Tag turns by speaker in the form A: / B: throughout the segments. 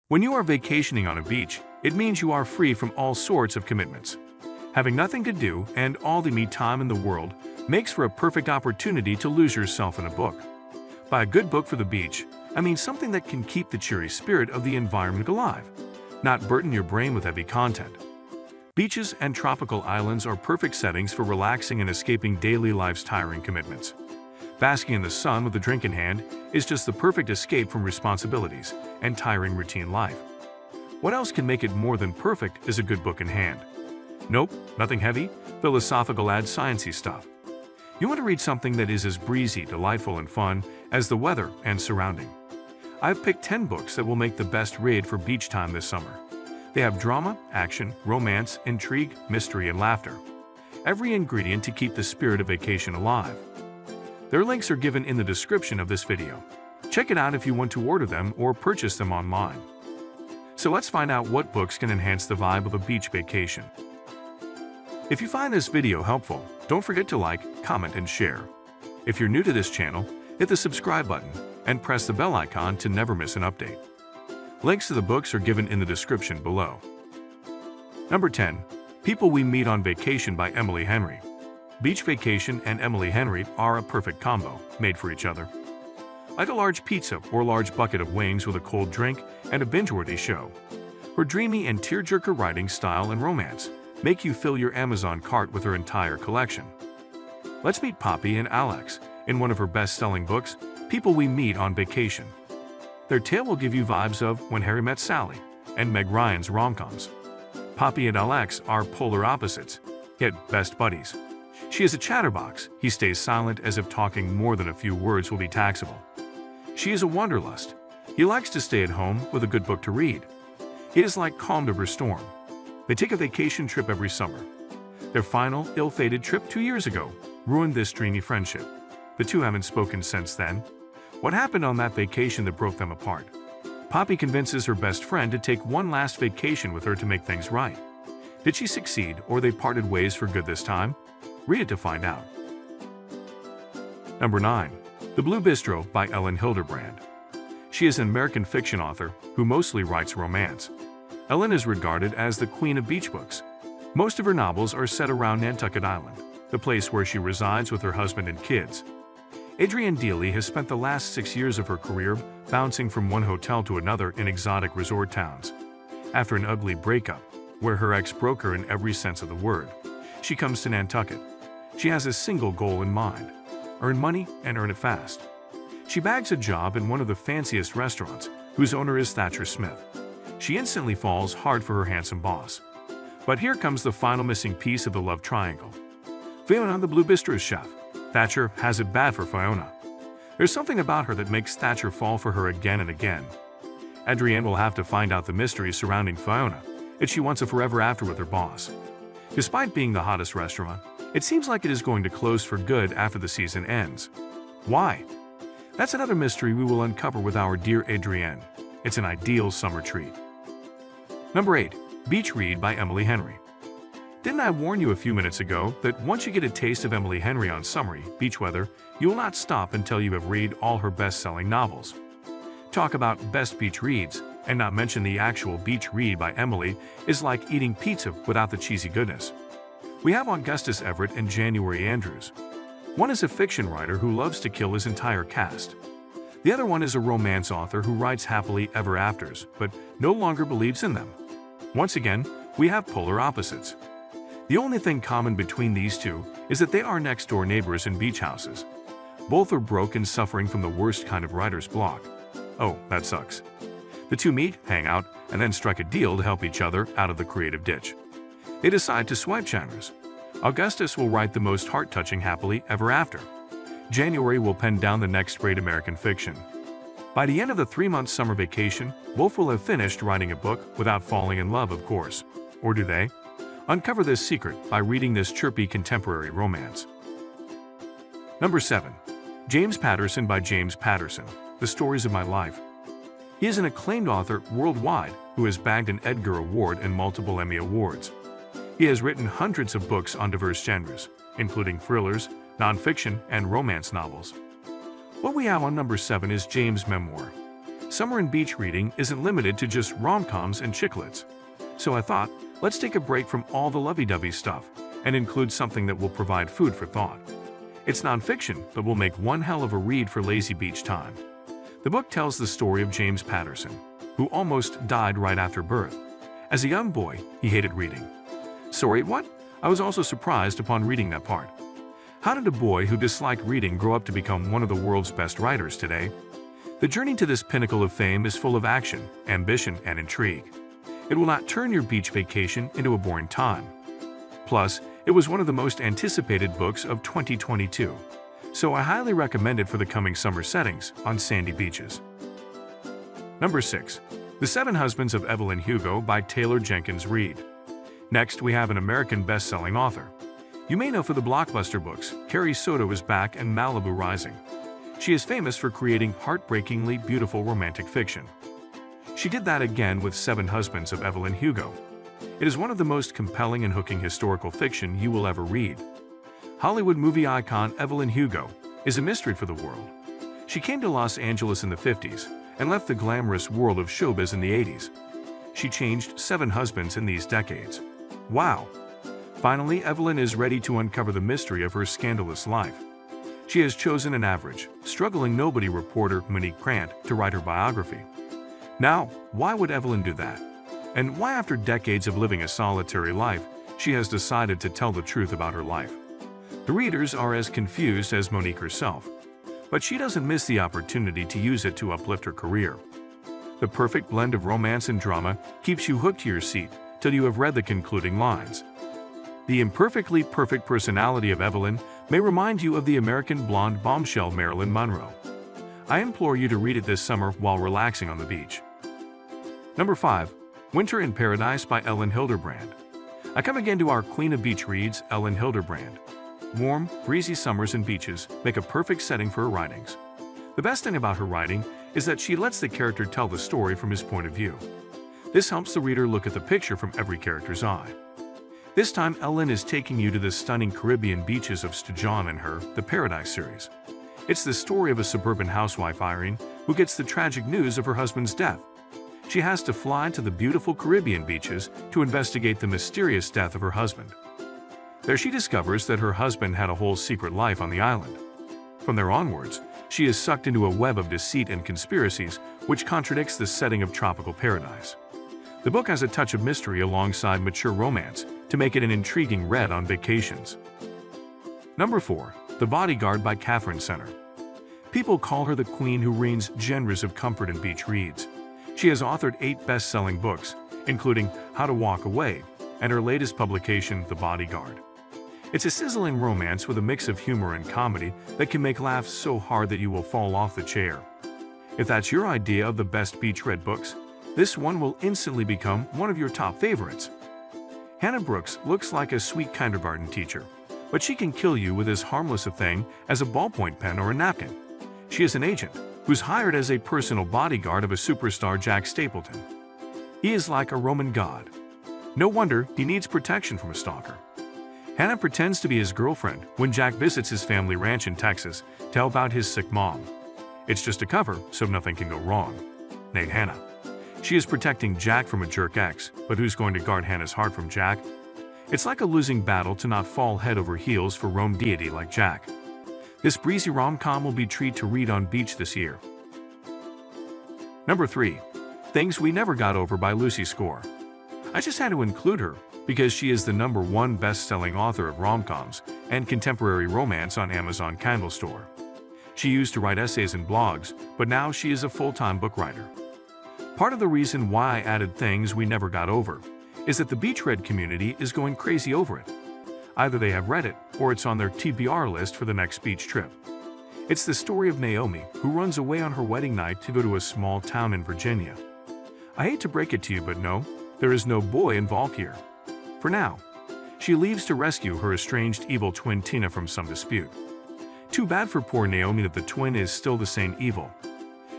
A: When you are vacationing on a beach, it means you are free from all sorts of commitments. Having nothing to do and all the me time in the world makes for a perfect opportunity to lose yourself in a book. By a good book for the beach, I mean something that can keep the cheery spirit of the environment alive, not burden your brain with heavy content. Beaches and tropical islands are perfect settings for relaxing and escaping daily life's tiring commitments. Basking in the sun with a drink in hand is just the perfect escape from responsibilities and tiring routine life. What else can make it more than perfect is a good book in hand. Nope, nothing heavy, philosophical sciencey stuff. You want to read something that is as breezy, delightful, and fun as the weather and surrounding. I've picked 10 books that will make the best read for beach time this summer. They have drama, action, romance, intrigue, mystery, and laughter. Every ingredient to keep the spirit of vacation alive. Their links are given in the description of this video. Check it out if you want to order them or purchase them online. So let's find out what books can enhance the vibe of a beach vacation. If you find this video helpful, don't forget to like, comment, and share. If you're new to this channel, hit the subscribe button and press the bell icon to never miss an update. Links to the books are given in the description below. Number 10. People We Meet on Vacation by Emily Henry. Beach Vacation and Emily Henry are a perfect combo, made for each other. Like a large pizza or large bucket of wings with a cold drink and a binge-worthy show. Her dreamy and tearjerker writing style and romance make you fill your Amazon cart with her entire collection. Let's meet Poppy and Alex in one of her best-selling books, People We Meet on Vacation. Their tale will give you vibes of When Harry Met Sally and Meg Ryan's rom-coms. Poppy and Alex are polar opposites, yet best buddies. She is a chatterbox. He stays silent as if talking more than a few words will be taxable. She is a wanderlust. He likes to stay at home with a good book to read. He is like calm over storm. They take a vacation trip every summer. Their final, ill-fated trip 2 years ago ruined this dreamy friendship. The two haven't spoken since then. What happened on that vacation that broke them apart? Poppy convinces her best friend to take one last vacation with her to make things right. Did she succeed, or they parted ways for good this time? Read it to find out. Number 9. The Blue Bistro by Ellen Hilderbrand. She is an American fiction author who mostly writes romance. Ellen is regarded as the queen of beach books. Most of her novels are set around Nantucket Island, the place where she resides with her husband and kids. Adrienne Dealey has spent the last 6 years of her career bouncing from one hotel to another in exotic resort towns. After an ugly breakup, where her ex broke her in every sense of the word, she comes to Nantucket. She has a single goal in mind: earn money and earn it fast. She bags a job in one of the fanciest restaurants, whose owner is Thatcher Smith. She instantly falls hard for her handsome boss. But here comes the final missing piece of the love triangle. Fiona, the Blue Bistro's chef. Thatcher has it bad for Fiona. There's something about her that makes Thatcher fall for her again and again. Adrienne will have to find out the mystery surrounding Fiona if she wants a forever after with her boss. Despite being the hottest restaurant, it seems like it is going to close for good after the season ends. Why? That's another mystery we will uncover with our dear Adrienne. It's an ideal summer treat. Number 8. Beach Read by Emily Henry. Didn't I warn you a few minutes ago that once you get a taste of Emily Henry on summery, beach weather, you will not stop until you have read all her best-selling novels? Talk about best beach reads, and not mention the actual beach read by Emily is like eating pizza without the cheesy goodness. We have Augustus Everett and January Andrews. One is a fiction writer who loves to kill his entire cast. The other one is a romance author who writes happily ever afters, but no longer believes in them. Once again, we have polar opposites. The only thing common between these two is that they are next-door neighbors in beach houses. Both are broke and suffering from the worst kind of writer's block. Oh, that sucks. The two meet, hang out, and then strike a deal to help each other out of the creative ditch. They decide to swipe channers. Augustus will write the most heart-touching happily ever after. January will pen down the next great American fiction. By the end of the 3-month summer vacation, both will have finished writing a book without falling in love, of course. Or do they? Uncover this secret by reading this chirpy contemporary romance. Number 7. James Patterson by James Patterson, The Stories of My Life. He is an acclaimed author worldwide who has bagged an Edgar Award and multiple Emmy Awards. He has written hundreds of books on diverse genres, including thrillers, nonfiction, and romance novels. What we have on number 7 is James' memoir. Summer and beach reading isn't limited to just rom-coms and chiclets. So I thought, let's take a break from all the lovey-dovey stuff and include something that will provide food for thought. It's nonfiction, but will make one hell of a read for lazy beach time. The book tells the story of James Patterson, who almost died right after birth. As a young boy, he hated reading. Sorry, what? I was also surprised upon reading that part. How did a boy who disliked reading grow up to become one of the world's best writers today? The journey to this pinnacle of fame is full of action, ambition, and intrigue. It will not turn your beach vacation into a boring time. Plus, it was one of the most anticipated books of 2022, so I highly recommend it for the coming summer settings on sandy beaches. Number 6. The Seven Husbands of Evelyn Hugo by Taylor Jenkins Reid. Next, we have an American best-selling author. You may know for the blockbuster books, Carrie Soto is Back and Malibu Rising. She is famous for creating heartbreakingly beautiful romantic fiction. She did that again with Seven Husbands of Evelyn Hugo. It is one of the most compelling and hooking historical fiction you will ever read. Hollywood movie icon Evelyn Hugo is a mystery for the world. She came to Los Angeles in the 50s and left the glamorous world of showbiz in the 80s. She changed 7 husbands in these decades. Wow! Finally, Evelyn is ready to uncover the mystery of her scandalous life. She has chosen an average, struggling nobody reporter Monique Grant to write her biography. Now, why would Evelyn do that? And why, after decades of living a solitary life, she has decided to tell the truth about her life? The readers are as confused as Monique herself, but she doesn't miss the opportunity to use it to uplift her career. The perfect blend of romance and drama keeps you hooked to your seat till you have read the concluding lines. The imperfectly perfect personality of Evelyn may remind you of the American blonde bombshell Marilyn Monroe. I implore you to read it this summer while relaxing on the beach. Number 5. Winter in Paradise by Ellen Hilderbrand. I come again to our Queen of Beach Reads, Ellen Hilderbrand. Warm, breezy summers and beaches make a perfect setting for her writings. The best thing about her writing is that she lets the character tell the story from his point of view. This helps the reader look at the picture from every character's eye. This time, Ellen is taking you to the stunning Caribbean beaches of St. and her The Paradise series. It's the story of a suburban housewife, Irene, who gets the tragic news of her husband's death. She has to fly to the beautiful Caribbean beaches to investigate the mysterious death of her husband. There she discovers that her husband had a whole secret life on the island. From there onwards, she is sucked into a web of deceit and conspiracies which contradicts the setting of tropical paradise. The book has a touch of mystery alongside mature romance to make it an intriguing read on vacations. Number 4. The Bodyguard by Catherine Center. People call her the queen who reigns genres of comfort and beach reads. She has authored 8 best-selling books, including How to Walk Away and her latest publication, The Bodyguard. It's a sizzling romance with a mix of humor and comedy that can make laughs so hard that you will fall off the chair. If that's your idea of the best beach read books, this one will instantly become one of your top favorites. Hannah Brooks looks like a sweet kindergarten teacher, but she can kill you with as harmless a thing as a ballpoint pen or a napkin. She is an agent who's hired as a personal bodyguard of a superstar, Jack Stapleton. He is like a Roman god. No wonder he needs protection from a stalker. Hannah pretends to be his girlfriend when Jack visits his family ranch in Texas to help out his sick mom. It's just a cover, so nothing can go wrong. Nate Hannah. She is protecting Jack from a jerk ex, but who's going to guard Hannah's heart from Jack? It's like a losing battle to not fall head over heels for Rome deity like Jack. This breezy rom-com will be a treat to read on beach this year. Number 3. Things We Never Got Over by Lucy Score. I just had to include her because she is the #1 best-selling author of rom-coms and contemporary romance on Amazon Kindle store. She used to write essays and blogs, but now she is a full-time book writer. Part of the reason why I added Things We Never Got Over is that the beach read community is going crazy over it. Either they have read it, or it's on their TBR list for the next beach trip. It's the story of Naomi, who runs away on her wedding night to go to a small town in Virginia. I hate to break it to you, but no, there is no boy involved here. For now. She leaves to rescue her estranged evil twin Tina from some dispute. Too bad for poor Naomi that the twin is still the same evil.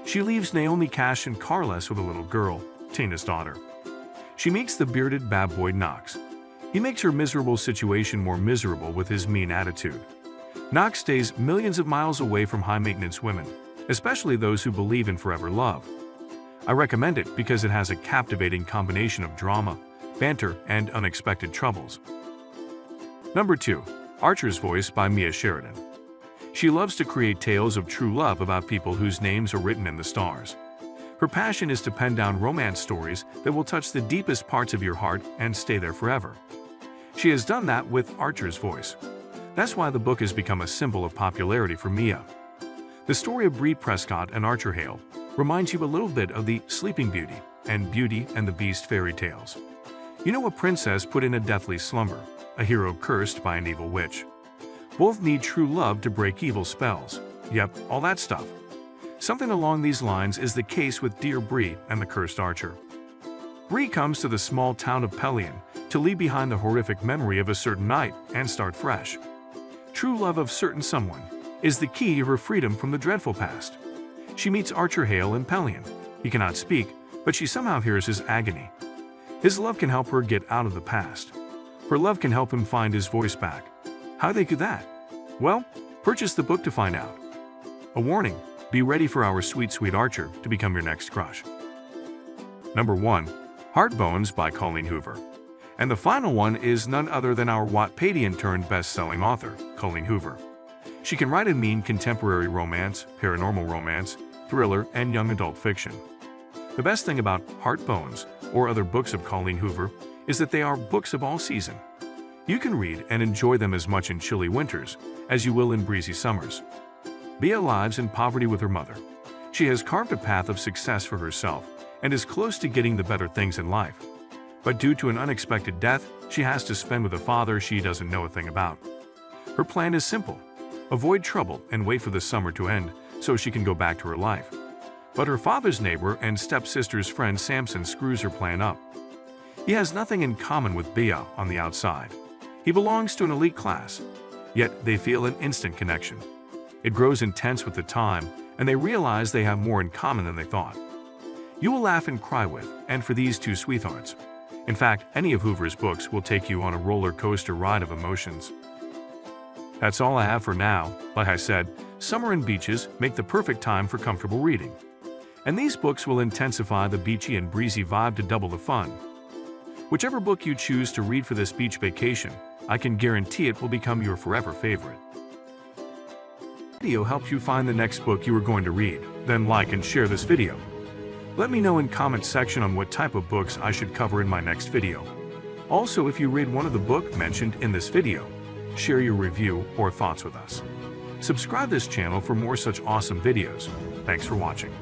A: She leaves Naomi cash and carless with a little girl, Tina's daughter. She meets the bearded bad boy Knox. He makes her miserable situation more miserable with his mean attitude. Knox stays millions of miles away from high-maintenance women, especially those who believe in forever love. I recommend it because it has a captivating combination of drama, banter, and unexpected troubles. Number 2. Archer's Voice by Mia Sheridan. She loves to create tales of true love about people whose names are written in the stars. Her passion is to pen down romance stories that will touch the deepest parts of your heart and stay there forever. She has done that with Archer's Voice. That's why the book has become a symbol of popularity for Mia. The story of Bree Prescott and Archer Hale reminds you a little bit of the Sleeping Beauty and Beauty and the Beast fairy tales. You know, a princess put in a deathly slumber, a hero cursed by an evil witch. Both need true love to break evil spells. Yep, all that stuff. Something along these lines is the case with Dear Bree and the Cursed Archer. Bree comes to the small town of Pelion to leave behind the horrific memory of a certain night and start fresh. True love of certain someone is the key to her freedom from the dreadful past. She meets Archer Hale in Pelion. He cannot speak, but she somehow hears his agony. His love can help her get out of the past. Her love can help him find his voice back. How do they do that? Well, purchase the book to find out. A warning, be ready for our sweet, sweet Archer to become your next crush. Number 1. Heartbones by Colleen Hoover. And the final one is none other than our Wattpadian-turned best-selling author, Colleen Hoover. She can write and mean contemporary romance, paranormal romance, thriller, and young adult fiction. The best thing about Heartbones, or other books of Colleen Hoover, is that they are books of all season. You can read and enjoy them as much in chilly winters as you will in breezy summers. Bea lives in poverty with her mother. She has carved a path of success for herself and is close to getting the better things in life. But due to an unexpected death, she has to spend with a father she doesn't know a thing about. Her plan is simple: avoid trouble and wait for the summer to end so she can go back to her life. But her father's neighbor and stepsister's friend Samson screws her plan up. He has nothing in common with Bea on the outside. He belongs to an elite class, yet they feel an instant connection. It grows intense with the time, and they realize they have more in common than they thought. You will laugh and cry with, and for these two sweethearts. In fact, any of Hoover's books will take you on a roller coaster ride of emotions. That's all I have for now. Like I said, summer and beaches make the perfect time for comfortable reading. And these books will intensify the beachy and breezy vibe to double the fun. Whichever book you choose to read for this beach vacation, I can guarantee it will become your forever favorite. If this video helped you find the next book you are going to read, then like and share this video. Let me know in comment section on what type of books I should cover in my next video. Also, if you read one of the books mentioned in this video, share your review or thoughts with us. Subscribe this channel for more such awesome videos. Thanks for watching.